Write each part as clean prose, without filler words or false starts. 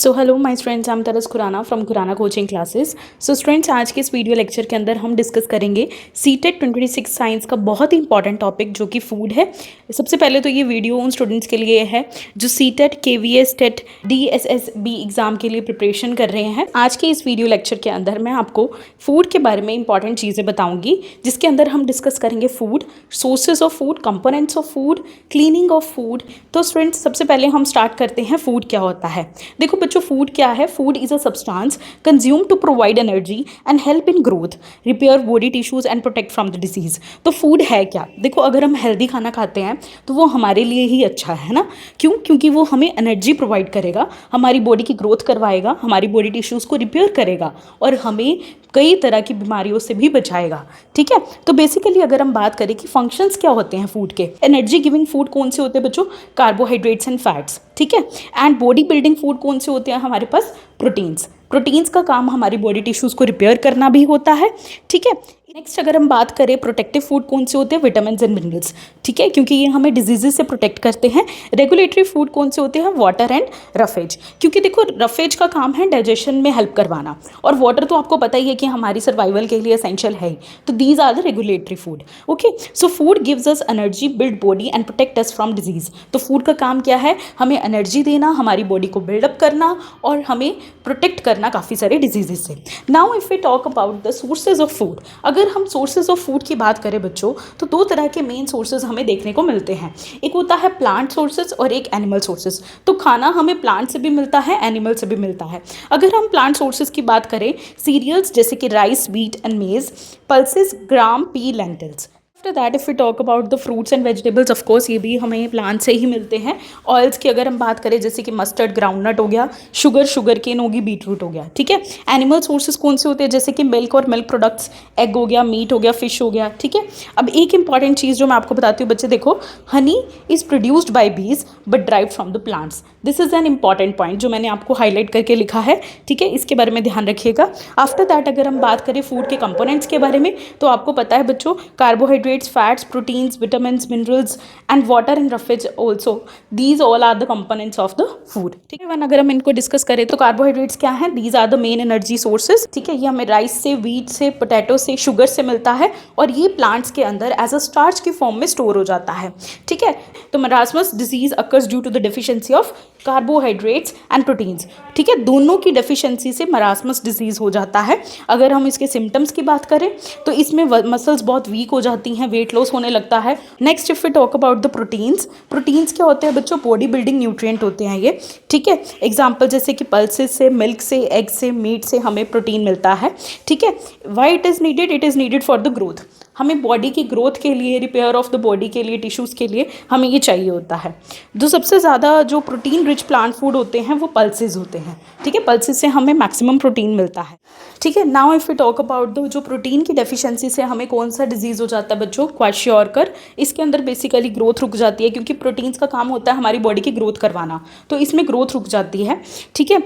So hello my students, I am Taras Khurana from Khurana coaching classes. So students, आज के इस video lecture के अंदर हम डिस्कस करेंगे सीटेट 26 साइंस का बहुत ही इंपॉर्टेंट टॉपिक जो कि फूड है। सबसे पहले तो ये वीडियो उन स्टूडेंट्स के लिए है जो CTET, KVS, TET, DSSB exam के लिए प्रिपरेशन कर रहे हैं। आज के इस वीडियो लेक्चर के अंदर मैं आपको फूड के बारे में इंपॉर्टेंट चीज़ें बताऊंगी, जिसके अंदर हम डिस्कस करेंगे food, sources of food, components of food, cleaning of food. तो स्टूडेंट्स, सबसे पहले हम स्टार्ट करते हैं फूड क्या होता है। देखो बच्चों, फूड क्या है? Food is a substance consume to provide energy and help in growth, repair body tissues and protect from the disease. तो फूड है क्या? देखो, अगर हम हेल्दी खाना खाते हैं तो वो हमारे लिए ही अच्छा है ना। क्यों? क्योंकि वो हमें एनर्जी प्रोवाइड करेगा, हमारी बॉडी की ग्रोथ करवाएगा, हमारी बॉडी टिश्यूज को रिपेयर करेगा और हमें कई तरह की बीमारियों से भी बचाएगा। ठीक है, तो बेसिकली अगर हम बात करें कि फंक्शंस क्या होते हैं फूड के, एनर्जी गिविंग फूड कौन से होते हैं बच्चों? Carbohydrates and fats. ठीक है, एंड बॉडी बिल्डिंग फूड कौन से होते हैं हमारे पास? प्रोटीन्स। प्रोटीन्स का काम हमारी बॉडी टिश्यूज को रिपेयर करना भी होता है। ठीक है, नेक्स्ट अगर हम बात करें प्रोटेक्टिव फूड कौन से होते हैं? Vitamin and minerals. ठीक है, क्योंकि ये हमें डिजीजेज से प्रोटेक्ट करते हैं। रेगुलेटरी फूड कौन से होते हैं? Water and roughage. क्योंकि देखो, रफेज का काम है डाइजेशन में हेल्प करवाना, और वाटर तो आपको पता ही है कि हमारी सर्वाइवल के लिए एसेंशियल है। तो these are the regulatory food. Okay, so food gives us energy, build body and protect us from disease. तो फूड का काम क्या है? हमें एनर्जी देना, हमारी बॉडी को बिल्डअप करना और हमें प्रोटेक्ट करना काफ़ी सारे डिजीजेज से। Now if we talk about the sources of food, अगर हम सोर्सेज ऑफ फूड की बात करें बच्चों, तो दो तरह के मेन सोर्सेज हमें देखने को मिलते हैं। एक होता है प्लांट सोर्सेज और एक एनिमल सोर्सेज। तो खाना हमें प्लांट से भी मिलता है, एनिमल से भी मिलता है। अगर हम प्लांट सोर्सेज की बात करें, सीरियल्स जैसे कि rice, wheat and maize, pulses, gram, pea, lentils. After that if we talk about the fruits and vegetables, of course ये भी हमें प्लांट से ही मिलते हैं। ऑयल्स की अगर हम बात करें, जैसे कि मस्टर्ड, ग्राउंडनट हो गया, शुगर केन होगी, बीटरूट हो गया। ठीक है, एनिमल सोर्सेज कौन से होते हैं? जैसे कि मिल्क और मिल्क प्रोडक्ट्स, एग हो गया, मीट हो गया, फिश हो गया। ठीक है, अब एक इंपॉर्टेंट चीज़ जो मैं आपको बताती हूँ बच्चे, देखो, हनी इज प्रोड्यूस्ड बाय बीज but drive from the plants. This is an important point जो मैंने आपको हाईलाइट करके लिखा है। ठीक है, इसके बारे में ध्यान रखिएगा। आफ्टर दैट अगर हम बात करें फूड के कंपोनेंट्स के बारे में, तो आपको पता है बच्चों, carbohydrates, fats, proteins, vitamins, minerals and water and roughage also. These all are the components of the food. ठीक है, अगर हम इनको डिस्कस करें तो कार्बोहाइड्रेट्स क्या है? These are the main energy sources. ठीक है, ये हमें राइस से, व्हीट से, पोटैटो से, शुगर से मिलता है और ये प्लांट्स के अंदर एज अ स्टार्च की फॉर्म में स्टोर हो जाता है। ठीक है, तो marasmus disease occurs due to the deficiency of carbohydrates and proteins. ठीक है, दोनों की डेफिशिएंसी से मरासमस डिजीज हो जाता है। अगर हम इसके सिम्टम्स की बात करें तो इसमें मसल्स बहुत वीक हो जाती हैं, वेट लॉस होने लगता है। Next if we talk about the proteins, proteins क्या होते हैं बच्चों? बॉडी बिल्डिंग न्यूट्रिएंट होते हैं ये। ठीक है, एग्जांपल जैसे कि पल्सेस से, मिल्क से, एग से, मीट से हमें प्रोटीन मिलता है। ठीक है, why it is needed? It is needed for the growth. हमें बॉडी की ग्रोथ के लिए, रिपेयर ऑफ द बॉडी के लिए, टिश्यूज़ के लिए हमें ये चाहिए होता है। जो सबसे ज़्यादा जो प्रोटीन रिच प्लांट फूड होते हैं वो पल्सेस होते हैं। ठीक है, पल्सेस से हमें मैक्सिमम प्रोटीन मिलता है। ठीक है, now if we talk about the जो प्रोटीन की डेफिशिएंसी से हमें कौन सा डिजीज़ हो जाता है बच्चों? क्वाशियोरकर। इसके अंदर बेसिकली ग्रोथ रुक जाती है, क्योंकि प्रोटीन्स का काम होता है हमारी बॉडी की ग्रोथ करवाना, तो इसमें ग्रोथ रुक जाती है। ठीक है,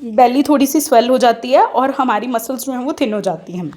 बेली थोड़ी सी स्वेल हो जाती है और हमारी मसल्स जो हैं वो थिन हो जाती हैं।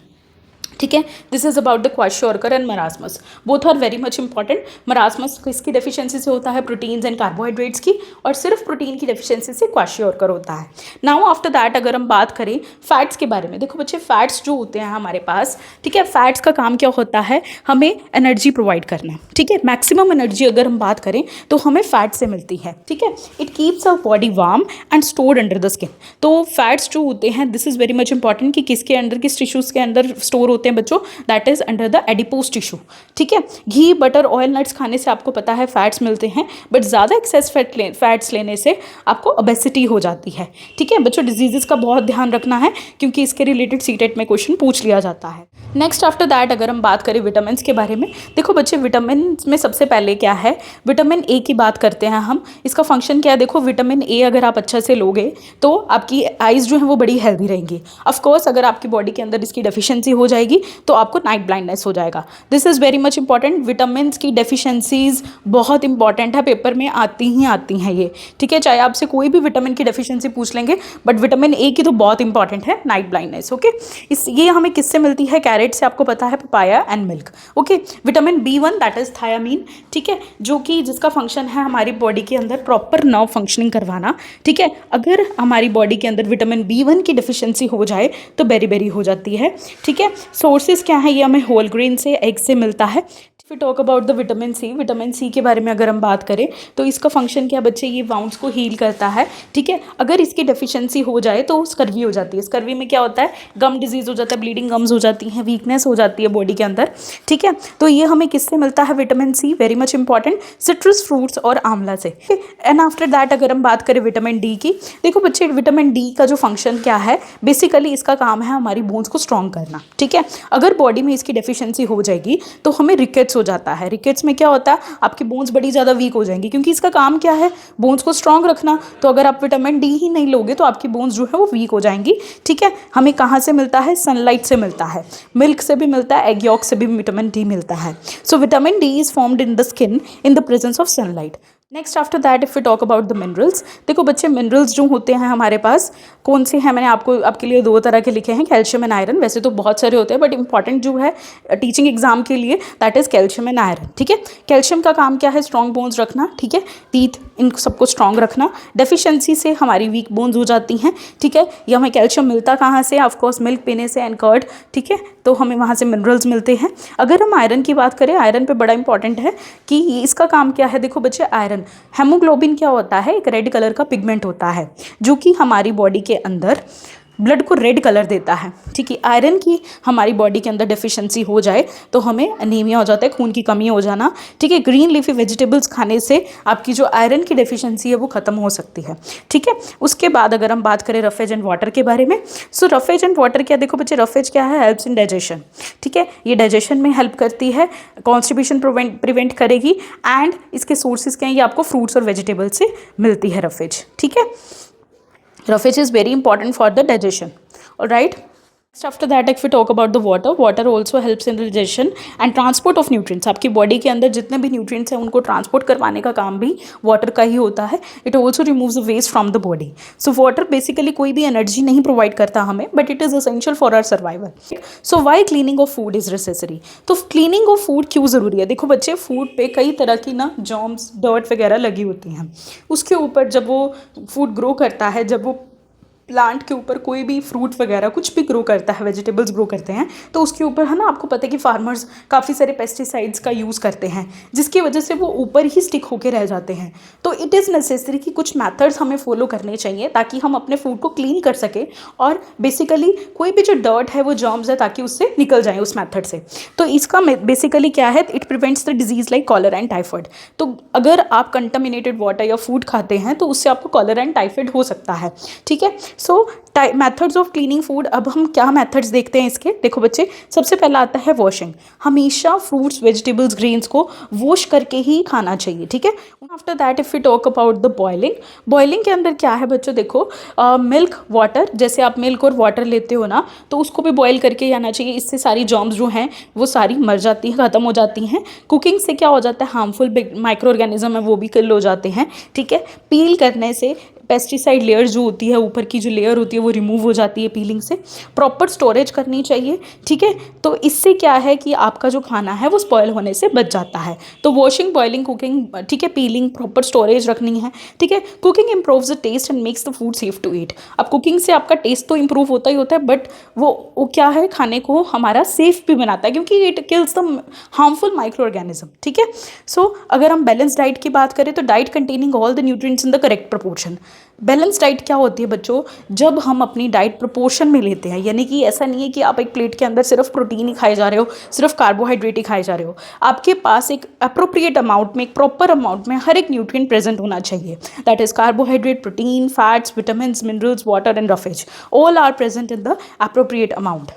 ठीक है, this is about the kwashiorkor and marasmus, both are very much important. Marasmus किसकी डेफिशिएंसी से होता है? प्रोटीन्स एंड कार्बोहाइड्रेट्स की, और सिर्फ प्रोटीन की डेफिशिएंसी से क्वाशियोरकर होता है। नाउ आफ्टर दैट अगर हम बात करें फैट्स के बारे में, देखो बच्चे, फैट्स जो होते हैं हमारे पास, ठीक है, फैट्स का काम क्या होता है? हमें एनर्जी प्रोवाइड करना। ठीक है, मैक्सिमम एनर्जी अगर हम बात करें तो हमें फैट से मिलती है। ठीक है, it keeps our body warm and stored under the skin. तो फैट्स जो होते हैं, this is very much important कि किसके अंदर, किस टिश्यूज़ के अंदर स्टोर होते हैं बच्चों? That is under the adipose tissue. ठीक है, घी, बटर, ऑयल, नट्स खाने से आपको पता है फैट्स मिलते हैं, बट ज़्यादा एक्सेस फैट्स लेने से आपको ओबेसिटी हो जाती है। ठीक है बच्चों, डिजीजेस का बहुत ध्यान रखना है, क्योंकि इसके रिलेटेड सीटेट में क्वेश्चन पूछ लिया जाता है। नेक्स्ट आफ्टर दैट अगर हम बात करें विटामिन के बारे में, देखो बच्चे, विटामिन में सबसे पहले क्या है? विटामिन ए की बात करते हैं हम। इसका फंक्शन क्या है? देखो, विटामिन ए अगर आप अच्छा से लोगे तो आपकी आइज़ जो है वो बड़ी हेल्दी रहेंगी। ऑफकोर्स अगर आपकी बॉडी के अंदर इसकी डेफिशिएंसी हो जाएगी जाएगी तो आपको नाइट ब्लाइंडनेस हो जाएगा। This is very much important. Vitamin की डेफिशिएंसीज बहुत इंपॉर्टेंट है, पेपर में आती हैं ये, ठीक है। चाहे आपसे कोई भी विटामिन की डेफिशिएंसी पूछ लेंगे, बट विटामिन ए की तो बहुत इंपॉर्टेंट है नाइट ब्लाइंडनेस, ओके। ये हमें किससे मिलती है? कैरेट से, आपको पता है, papaya and milk, okay. Vitamin B1 that is thiamine, ठीक है, जो कि जिसका फंक्शन है हमारी बॉडी के अंदर प्रॉपर नर्व फंक्शनिंग करवाना, ठीक है। अगर हमारी बॉडी के अंदर विटामिन B1 की डेफिशिएंसी हो जाए तो बेरी हो जाती है, ठीक है। सोर्सेज क्या है? ये हमें होल ग्रेन से, एग से मिलता है। If you talk about the vitamin C के बारे में अगर हम बात करें तो इसका फंक्शन क्या बच्चे? ये वाउंड्स को हील करता है, ठीक है। अगर इसकी डेफिशिएंसी हो जाए तो स्कर्वी हो जाती है। स्कर्वी में क्या होता है? गम डिजीज हो जाता है, ब्लीडिंग गम्स हो जाती हैं, वीकनेस हो जाती है बॉडी के अंदर, ठीक है। तो ये हमें किससे मिलता है? Vitamin C, very much important, citrus fruits और आंवला से। एंड आफ्टर दैट अगर हम बात करें विटामिन डी की, देखो बच्चे विटामिन डी का जो फंक्शन क्या है, बेसिकली इसका काम है हमारी बोन्स को स्ट्रॉन्ग करना, ठीक है। अगर बॉडी में इसकी डेफिशिएंसी हो जाएगी तो हमें रिकेट्स हो जाता है। रिकेट्स में क्या होता है? आपकी बोन्स बड़ी ज़्यादा वीक हो जाएंगी, क्योंकि इसका काम क्या है? बोन्स को स्ट्रॉन्ग रखना। तो अगर आप विटामिन डी ही नहीं लोगे तो आपकी बोन्स जो है वो वीक हो जाएंगी, ठीक है। हमें कहाँ से मिलता है? सनलाइट से मिलता है, मिल्क से भी मिलता है, एग यॉक से भी विटामिन डी मिलता है। So vitamin D is formed in the skin in the presence of sunlight. Next after that if we talk about the minerals, देखो बच्चे मिनरल्स जो होते हैं हमारे पास कौन से हैं? मैंने आपके लिए 2 तरह के लिखे हैं, कैल्शियम एंड आयरन। वैसे तो बहुत सारे होते हैं, बट इंपॉर्टेंट जो है टीचिंग एग्जाम के लिए that is calcium and iron, ठीक है। कैल्शियम का काम क्या है? स्ट्रॉन्ग बोन्स रखना, ठीक है, टीथ इन सबको स्ट्रॉन्ग रखना। डेफिशिएंसी से हमारी वीक बोन्स हो जाती हैं, ठीक है। ये हमें कैल्शियम मिलता कहाँ से? ऑफकोर्स मिल्क पीने से एंड कर्ड, ठीक है, तो हमें वहाँ से मिनरल्स मिलते हैं। अगर हम आयरन की बात करें, आयरन पे बड़ा इंपॉर्टेंट है कि इसका काम क्या है। देखो बच्चे आयरन, हेमोग्लोबिन क्या होता है? एक रेड कलर का पिगमेंट होता है जो कि हमारी बॉडी के अंदर ब्लड को रेड कलर देता है, ठीक है। आयरन की हमारी बॉडी के अंदर डेफिशिएंसी हो जाए तो हमें एनीमिया हो जाता है, खून की कमी हो जाना, ठीक है। ग्रीन लीफी वेजिटेबल्स खाने से आपकी जो आयरन की डेफिशिएंसी है वो खत्म हो सकती है, ठीक है। उसके बाद अगर हम बात करें रफेज एंड वाटर के बारे में, सो रफेज एंड वाटर क्या? देखो बच्चे रफेज क्या है? हेल्प्स इन डाइजेशन, ठीक है। ये डाइजेशन में हेल्प करती है, कॉन्स्टिपेशन प्रिवेंट करेगी, एंड इसके सोर्सेज क्या है? ये आपको फ्रूट्स और वेजिटेबल से मिलती है रफेज, ठीक है। Roughage is very important for the digestion. All right. Next after that if we talk about the water also helps in the digestion and transport of nutrients. आपकी बॉडी के अंदर जितने भी न्यूट्रिएंट्स हैं उनको ट्रांसपोर्ट करवाने का काम भी वाटर का ही होता है. It also removes the waste from the body. So water basically कोई भी एनर्जी नहीं प्रोवाइड करता हमें, but it is essential for our survival. So why cleaning of food is necessary. तो क्लीनिंग ऑफ फूड क्यों ज़रूरी है? देखो बच्चे, फूड पे कई तरह की ना जर्म्स, डर्ट वगैरह लगी होती हैं. उसके ऊपर जब वो फूड ग्रो करता है, जब वो प्लांट के ऊपर कोई भी फ्रूट वगैरह कुछ भी ग्रो करता है, वेजिटेबल्स ग्रो करते हैं, तो उसके ऊपर है ना, आपको पता है कि फार्मर्स काफ़ी सारे पेस्टिसाइड्स का यूज़ करते हैं, जिसकी वजह से वो ऊपर ही स्टिक होके रह जाते हैं. तो इट इज़ नेसेसरी कि कुछ मेथड्स हमें फॉलो करने चाहिए ताकि हम अपने फूड को क्लीन कर सकें और बेसिकली कोई भी जो डर्ट है, वो जर्म्स है, ताकि उससे निकल जाए उस मेथड से. तो इसका बेसिकली क्या है, it prevents the disease like cholera and typhoid. तो अगर आप कंटामिनेटेड वाटर या फूड खाते हैं तो उससे आपको कॉलरा एंड टाइफाइड हो सकता है. ठीक है. सो मेथड्स ऑफ क्लीनिंग फूड. अब हम क्या मेथड्स देखते हैं इसके. देखो बच्चे, सबसे पहला आता है वॉशिंग. हमेशा फ्रूट्स, वेजिटेबल्स, ग्रेन्स को वॉश करके ही खाना चाहिए. ठीक है. After that if we talk about the boiling. Boiling के अंदर क्या है बच्चों, देखो मिल्क वाटर, जैसे आप मिल्क और वाटर लेते हो ना, तो उसको भी बॉयल करके ही आना चाहिए. इससे सारी जर्म्स जो हैं वो सारी मर जाती हैं, ख़त्म हो जाती हैं. कुकिंग से क्या हो जाता है, हार्मफुल माइक्रो ऑर्गेनिज्म है वो भी किल हो जाते हैं. ठीक है. पील करने से पेस्टिसाइड लेयर जो होती है, ऊपर की जो लेयर होती है वो रिमूव हो जाती है पीलिंग से. प्रॉपर स्टोरेज करनी चाहिए. ठीक है. तो इससे क्या है कि आपका जो खाना है वो स्पॉयल होने से बच जाता है. तो वॉशिंग, बॉइलिंग, कुकिंग, ठीक है, पीलिंग, प्रॉपर स्टोरेज रखनी है. ठीक है. Cooking improves the taste and makes the food safe to eat. अब कुकिंग से आपका टेस्ट तो इम्प्रूव होता ही होता है, बट वो क्या है, खाने को हमारा सेफ भी बनाता है, क्योंकि it kills the harmful micro organism. ठीक है. सो अगर हम बैलेंस डाइट की बात करें तो diet containing all the nutrients in the correct proportion. Balance diet क्या होती है बच्चों, जब हम अपनी डाइट प्रोपोर्शन में लेते हैं, यानी कि ऐसा नहीं है कि आप एक प्लेट के अंदर सिर्फ प्रोटीन ही खाए जा रहे हो, सिर्फ कार्बोहाइड्रेट ही खाए जा रहे हो. आपके पास एक अप्रोप्रिएट अमाउंट में, एक प्रॉपर अमाउंट में हर एक न्यूट्रिएंट प्रेजेंट होना चाहिए. That is carbohydrate, protein, fats, vitamin, minerals, water and roughage, all are present in the appropriate amount.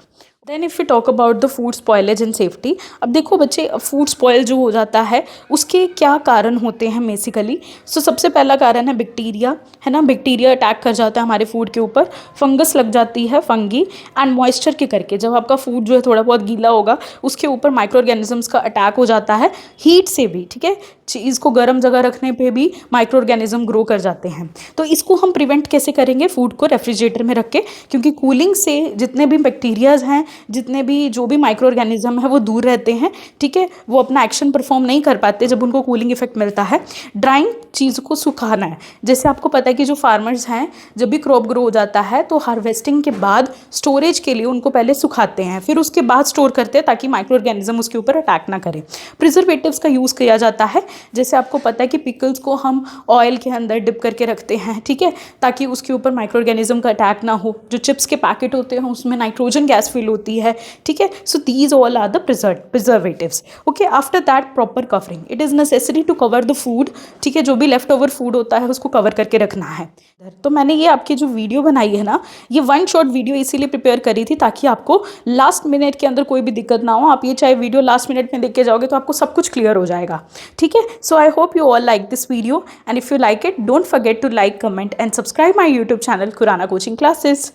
Then if you talk about the food spoilage and safety, अब देखो बच्चे, food spoil जो हो जाता है उसके क्या कारण होते हैं बेसिकली। सो सबसे पहला कारण है बैक्टीरिया, है ना। बैक्टीरिया अटैक कर जाता है हमारे फूड के ऊपर, फंगस लग जाती है, फंगी, एंड मॉइस्चर के करके जब आपका फूड जो है थोड़ा बहुत गीला होगा उसके ऊपर माइक्रो ऑर्गेनिजम्स का अटैक हो जाता है, हीट से भी, ठीक है। चीज़ को गर्म जगह रखने पे भी माइक्रो ऑर्गेनिज्म ग्रो कर जाते हैं। तो इसको हम प्रिवेंट कैसे करेंगे? फूड को रेफ्रिजरेटर में रख के, क्योंकि कूलिंग से जितने भी बैक्टीरियाज हैं, जितने भी जो भी माइक्रो ऑर्गेनिज्म है वो दूर रहते हैं, ठीक है। वो अपना एक्शन परफॉर्म नहीं कर पाते जब उनको कूलिंग इफेक्ट मिलता है। ड्राइंग चीज़ को सुखाना है। जैसे आपको पता है कि जो फार्मर्स हैं, जब भी क्रॉप ग्रो हो जाता है तो हार्वेस्टिंग के बाद स्टोरेज के लिए उनको पहले सुखाते हैं, फिर उसके बाद स्टोर करते हैं ताकि माइक्रो ऑर्गेनिज्म उसके ऊपर अटैक ना करे। प्रिजर्वेटिव्स का यूज़ किया जाता है। जैसे आपको पता है कि पिकल्स को हम ऑयल के अंदर डिप करके रखते हैं, ठीक है, ताकि उसके ऊपर माइक्रो ऑर्गेनिज्म का अटैक ना हो। जो चिप्स के पैकेट होते हैं उसमें नाइट्रोजन गैस फिल होती है, ठीक है। So these all are the preservatives. Okay, after that proper covering, it is necessary to cover the food, ठीक है। जो भी लेफ्ट ओवर फूड होता है उसको कवर करके रखना है। तो मैंने ये आपकी जो वीडियो बनाई है ना, ये वन शॉट वीडियो इसीलिए प्रिपेयर करी थी ताकि आपको लास्ट मिनट के अंदर कोई भी दिक्कत ना हो। आप ये चाहे वीडियो लास्ट मिनट में देख के जाओगे तो आपको सब कुछ क्लियर हो जाएगा, ठीक है। सो आई hope you all like this video, and if you like it, don't forget to like, comment and subscribe my YouTube channel Kurana Coaching Classes.